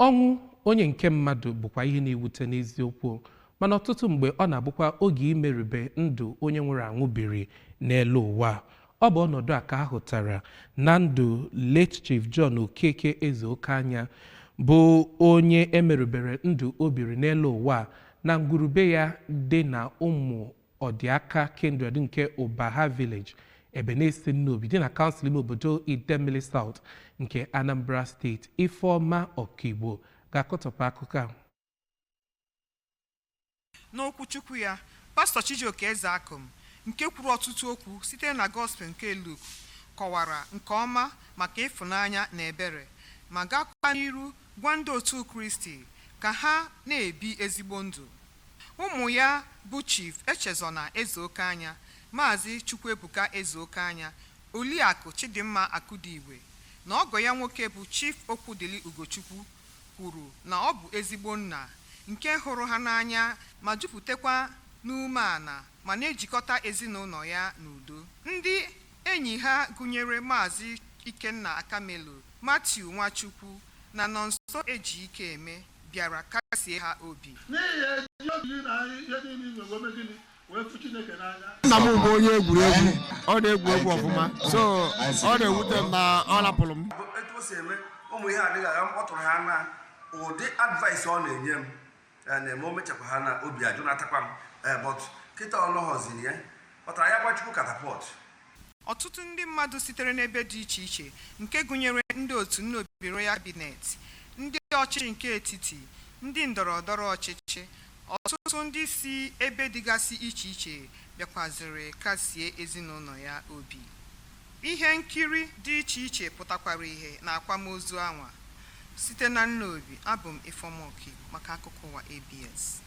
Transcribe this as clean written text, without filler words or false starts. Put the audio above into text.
ọnwụ onye nke mmadụ bụkwa ihe na-ewute n'eziokwu mana ọtụtụ mgbe ọ na-abụkwa oge imerube ndụ onye nwere anwụ biri n'elu ụwa. Ọ bụ ọnọdụ a ka a hụtara na ndụ late Chief John Okeke Ezeokeanya bụ onye emerubere ndụ o biri n'elu ụwa na ngwurube ya dị na ụmụ ọdịaka Kindred nke Ụbaha Village ebe na-esi n'obi dị na kansụl ime obodo Idemili South nke Anambra Steeti. Ifeọma Ọkigbo ga-akọtọpụ akụkọ a. N'okwuchukwu ya, Pastọ Chijioke Ezeakum nke kwuru ọtụtụ okwu site na Gospel nke Luke kọwara nke ọma maka ịfụnanya na ebere ma gakwa n'iru gwa ndị otu Kristi ka ha na-ebi ezigbo ndụ. Ụmụ ya bụ Chief Echezona Ezeokeanya, Maazị Chukwuebuka Ezeokeanya, Oliakụ Chidimma Akudigwe na ọgọ ya nwoke bụ Chief Okwudili Ugochukwu kwuru na ọ bụ ezigbo nna nke hụrụ ha n'anya ma jupụtakwa n'umeala ma na-ejikọta ezinụlọ ya n'udo. Ndị enyi ha gụnyere Maazị Ikenna Akamelo, Matthew Nwachukwu na Nonso Ejike bịara kasie ha obi. Nna m bụ onye egwuregwu, ọ na-egwu egwu ọfụma, so ọ na-ewute m na ọ lapụrụ m. Etu o si eme ụmụ ihe adịghị agha ọ tụrụ ha na ụdị advice ọ na-enye m na-eme o mechakwa ha na obi ajụ na-atakwa m but kịta ọlọghọziri ya kpọtara ya Gbachukwu katapọt. Ọtụtụ ndị mmadụ sitere n'ebe dị iche iche nke gụnyere ndị otu Nnobi Royal Cabinet, ndị ọchịchị nke etiti, ndị ndọrọndọrọ ọchịchị, ọtụtụ ndị si ebe dịgasị iche iche bịakwaziri kasie ezinụlọ ya obi. Ihe nkiri dị iche iche pụtakwara ihe na akwamozu anwa. Site na Nnobi, abụ m Ifeọma Ọkigbo maka akụkọ ụwa ABS.